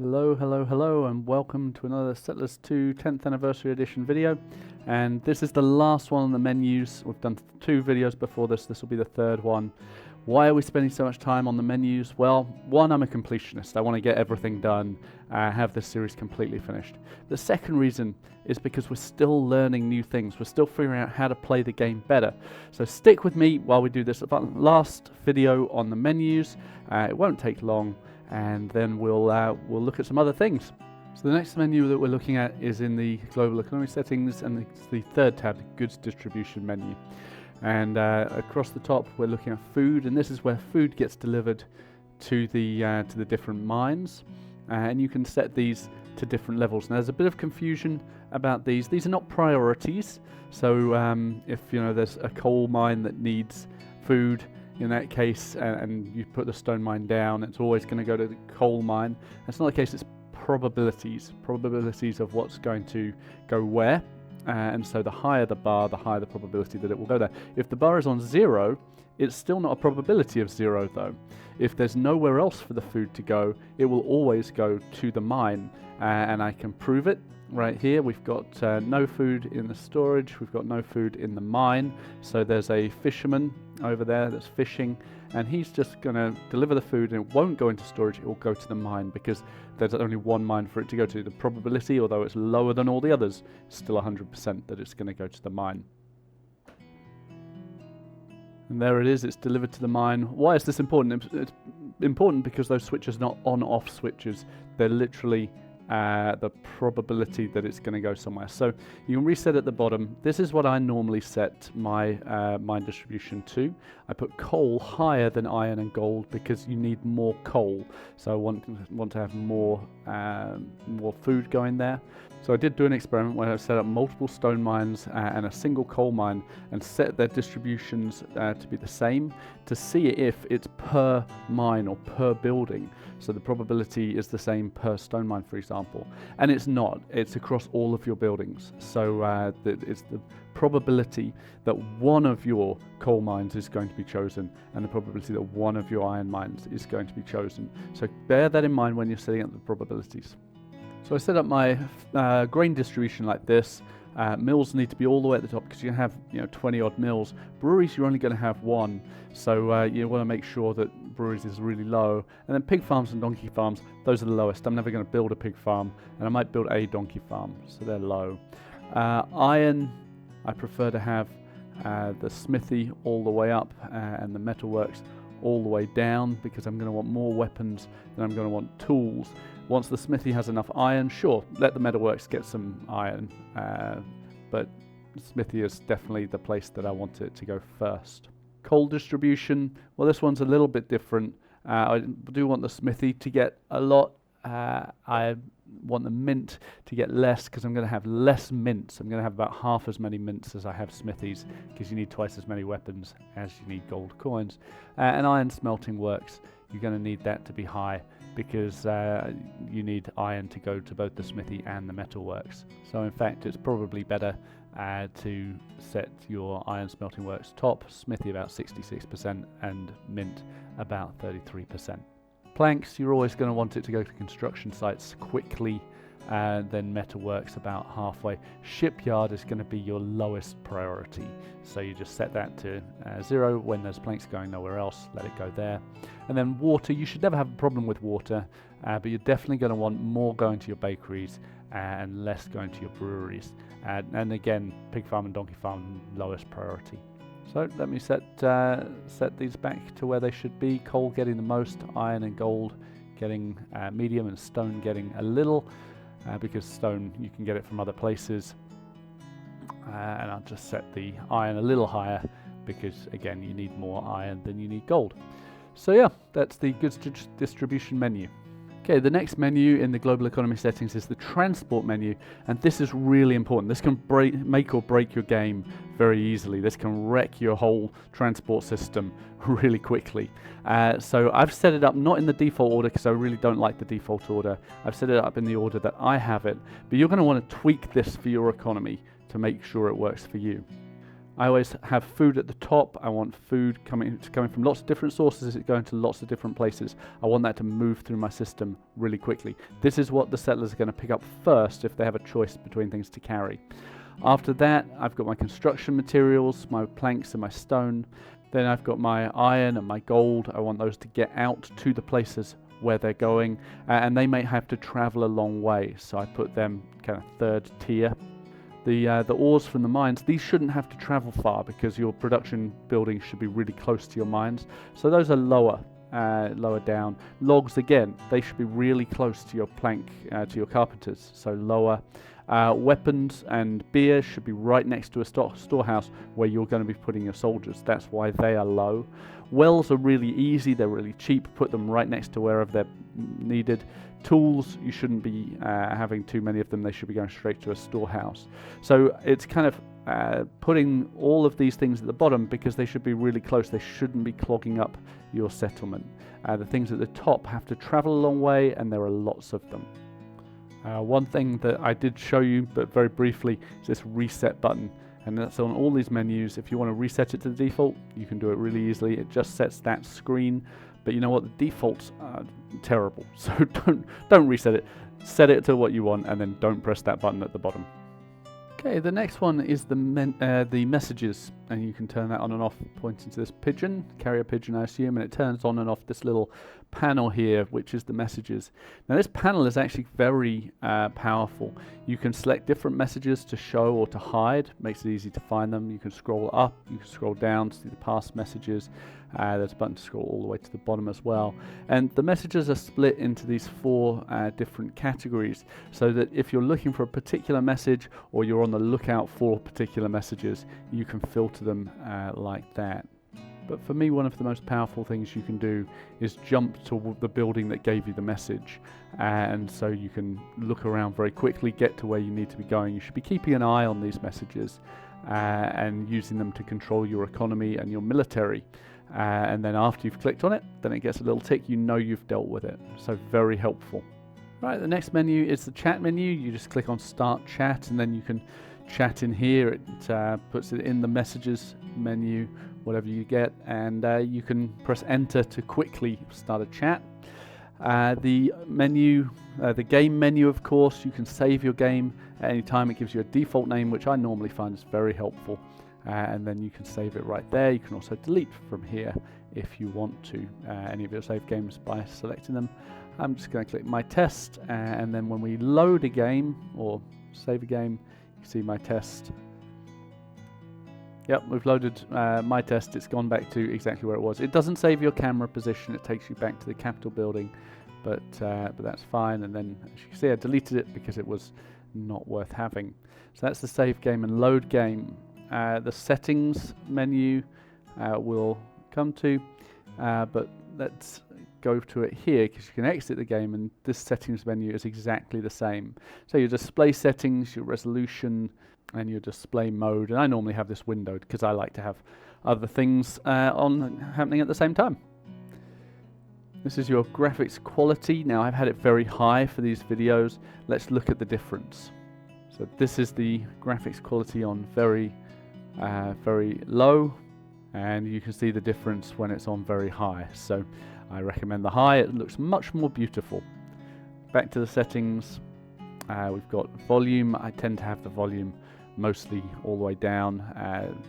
Hello, hello, hello, and welcome to another Settlers 2 10th Anniversary Edition video. And this is the last one on the menus. We've done 2 videos before this. This will be the 3rd one. Why are we spending so much time on the menus? Well, one, I'm a completionist. I want to get everything done, have this series completely finished. The second reason is because we're still learning new things. We're still figuring out how to play the game better. So stick with me while we do this last video on the menus. It won't take long, and then we'll look at some other things. So the next menu that we're looking at is in the global economy settings, and it's the 3rd tab, the goods distribution menu. And across the top we're looking at food, and this is where food gets delivered to the different mines, and you can set these to different levels. Now there's a bit of confusion about these. These are not priorities, so if there's a coal mine that needs food, in that case, and you put the stone mine down, it's always going to go to the coal mine. That's not the case. It's probabilities of what's going to go where, and so the higher the bar, the higher the probability that it will go there. If the bar is on 0, it's still not a probability of 0 though. If there's nowhere else for the food to go, it will always go to the mine, and I can prove it right here. We've got no food in the storage, we've got no food in the mine, so there's a fisherman over there that's fishing, and he's just going to deliver the food, and it won't go into storage, it will go to the mine because there's only one mine for it to go to. The probability, although it's lower than all the others, is still 100% that it's going to go to the mine. And there it is, it's delivered to the mine. Why is this important? It's important because those switches are not on-off switches. They're literally the probability that it's going to go somewhere. So you can reset at the bottom. This is what I normally set my mine distribution to. I put coal higher than iron and gold because you need more coal. So I want to have more food going there. So I did do an experiment where I set up multiple stone mines and a single coal mine and set their distributions to be the same to see if it's per mine or per building. So the probability is the same per stone mine, for example. And it's not. It's across all of your buildings. So it's the probability that one of your coal mines is going to be chosen and the probability that one of your iron mines is going to be chosen. So bear that in mind when you're setting up the probabilities. So I set up my grain distribution like this. Mills need to be all the way at the top because you have 20 odd mills. Breweries, you're only going to have 1, so you want to make sure that breweries is really low. And then pig farms and donkey farms, those are the lowest. I'm never going to build a pig farm, and I might build a donkey farm, so they're low. Iron, I prefer to have the smithy all the way up and the metalworks all the way down because I'm going to want more weapons than I'm going to want tools. Once the smithy has enough iron, sure, let the metalworks get some iron, but smithy is definitely the place that I want it to go first. Coal distribution, well, this one's a little bit different. I do want the smithy to get a lot. I want the mint to get less because I'm going to have less mints. I'm going to have about half as many mints as I have smithies because you need twice as many weapons as you need gold coins. And iron smelting works, you're going to need that to be high because you need iron to go to both the smithy and the metalworks. So in fact it's probably better to set your iron smelting works top, smithy about 66% and mint about 33%. Planks, you're always going to want it to go to construction sites quickly, then metalworks about halfway. Shipyard is going to be your lowest priority, so you just set that to 0. When there's planks going nowhere else, let it go there. And then water, you should never have a problem with water, but you're definitely going to want more going to your bakeries and less going to your breweries. And again, pig farm and donkey farm, lowest priority. So let me set these back to where they should be. Coal getting the most, iron and gold getting medium, and stone getting a little, because stone you can get it from other places. And I'll just set the iron a little higher because again you need more iron than you need gold. So yeah, that's the goods distribution menu. Okay, the next menu in the global economy settings is the transport menu, and this is really important. This can make or break your game very easily. This can wreck your whole transport system really quickly. So I've set it up not in the default order because I really don't like the default order. I've set it up in the order that I have it, but you're going to want to tweak this for your economy to make sure it works for you. I always have food at the top. I want food coming from lots of different sources. It's going to lots of different places. I want that to move through my system really quickly. This is what the settlers are going to pick up first if they have a choice between things to carry. After that, I've got my construction materials, my planks and my stone. Then I've got my iron and my gold. I want those to get out to the places where they're going, and they may have to travel a long way, so I put them kind of third tier. The ores from the mines, these shouldn't have to travel far because your production buildings should be really close to your mines, so those are lower down. Logs, again, they should be really close to your plank, to your carpenters, so lower. Weapons and beer should be right next to a storehouse where you're going to be putting your soldiers. That's why they are low. Wells are really easy, they're really cheap. Put them right next to wherever they're needed. Tools, you shouldn't be having too many of them. They should be going straight to a storehouse. So it's kind of putting all of these things at the bottom because they should be really close. They shouldn't be clogging up your settlement. The things at the top have to travel a long way, and there are lots of them. One thing that I did show you, but very briefly, is this reset button, and that's on all these menus. If you want to reset it to the default, you can do it really easily. It just sets that screen, but you know what? The defaults are terrible, so don't reset it. Set it to what you want, and then don't press that button at the bottom. Okay, the next one is the messages, and you can turn that on and off pointing to this pigeon, carrier pigeon I assume, and it turns on and off this little panel here, which is the messages. Now this panel is actually very powerful. You can select different messages to show or to hide, makes it easy to find them. You can scroll up, you can scroll down to see the past messages. There's a button to scroll all the way to the bottom as well. And the messages are split into these 4 different categories, so that if you're looking for a particular message or you're on the lookout for particular messages, you can filter them like that. But for me, one of the most powerful things you can do is jump to the building that gave you the message. And so you can look around very quickly, get to where you need to be going. You should be keeping an eye on these messages and using them to control your economy and your military. And then after you've clicked on it, then it gets a little tick, you know you've dealt with it. So very helpful. Right, the next menu is the chat menu. You just click on Start Chat, and then you can chat in here. It puts it in the messages menu, whatever you get, and you can press enter to quickly start a chat. The menu, the game menu, of course, you can save your game at any time. It gives you a default name, which I normally find is very helpful. And then you can save it right there. You can also delete from here if you want to any of your saved games by selecting them. I'm just going to click my test, and then when we load a game or save a game, you can see my test. Yep, we've loaded my test. It's gone back to exactly where it was. It doesn't save your camera position. It takes you back to the Capitol building, but that's fine. And then, as you can see, I deleted it because it was not worth having. So that's the save game and load game. The settings menu we'll come to, but let's go to it here because you can exit the game, and this settings menu is exactly the same. So your display settings, your resolution, and your display mode, and I normally have this windowed because I like to have other things happening at the same time. This is your graphics quality. Now I've had it very high for these videos. Let's look at the difference. So this is the graphics quality on very low, and you can see the difference when it's on very high. So I recommend the high. It looks much more beautiful. Back to the settings. We've got volume. I tend to have the volume mostly all the way down,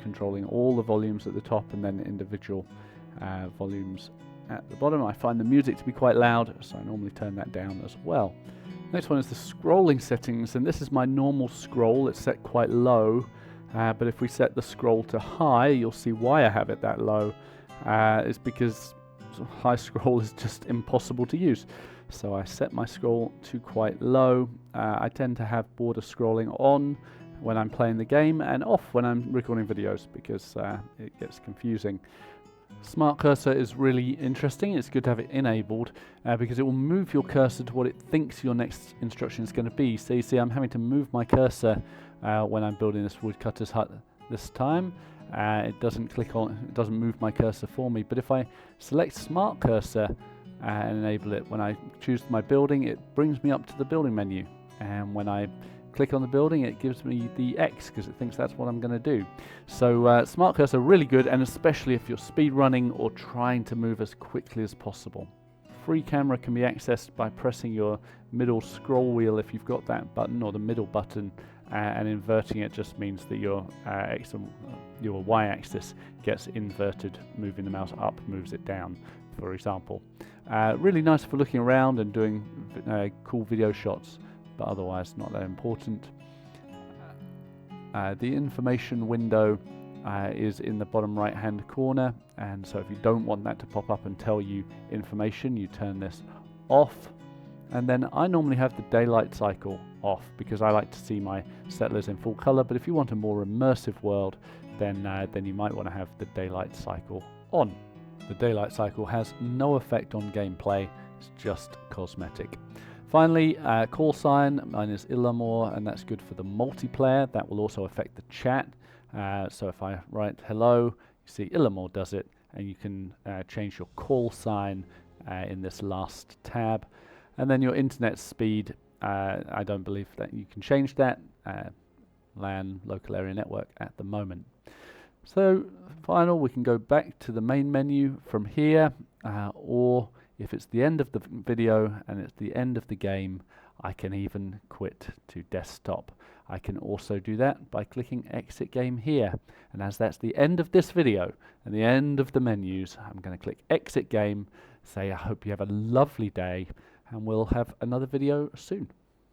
controlling all the volumes at the top and then individual volumes at the bottom. I find the music to be quite loud, so I normally turn that down as well. Next one is the scrolling settings, and this is my normal scroll. It's set quite low, but if we set the scroll to high, you'll see why I have it that low. It's because high scroll is just impossible to use. So I set my scroll to quite low. I tend to have border scrolling on when I'm playing the game and off when I'm recording videos because it gets confusing. Smart cursor is really interesting. It's good to have it enabled because it will move your cursor to what it thinks your next instruction is going to be. So you see I'm having to move my cursor when I'm building this woodcutter's hut this time. It doesn't move my cursor for me. But if I select smart cursor and enable it, when I choose my building, it brings me up to the building menu. And when I click on the building, it gives me the X because it thinks that's what I'm going to do. So Smart Cursor really good, and especially if you're speed running or trying to move as quickly as possible. Free camera can be accessed by pressing your middle scroll wheel if you've got that button, or the middle button, and inverting it just means that your your y-axis gets inverted. Moving the mouse up moves it down, for example. Really nice for looking around and doing cool video shots, but otherwise not that important. The information window is in the bottom right hand corner, and so if you don't want that to pop up and tell you information, you turn this off. And then I normally have the daylight cycle off because I like to see my settlers in full color, but if you want a more immersive world, then you might want to have the daylight cycle on. The daylight cycle has no effect on gameplay, it's just cosmetic. Finally, call sign, mine is Illamore, and that's good for the multiplayer. That will also affect the chat. So if I write hello, you see Illamore does it, and you can change your call sign in this last tab. And then your internet speed, I don't believe that you can change that. LAN, local area network at the moment. So final, we can go back to the main menu from here, or if it's the end of the video and it's the end of the game, I can even quit to desktop. I can also do that by clicking exit game here. And as that's the end of this video and the end of the menus, I'm going to click exit game, say I hope you have a lovely day, and we'll have another video soon.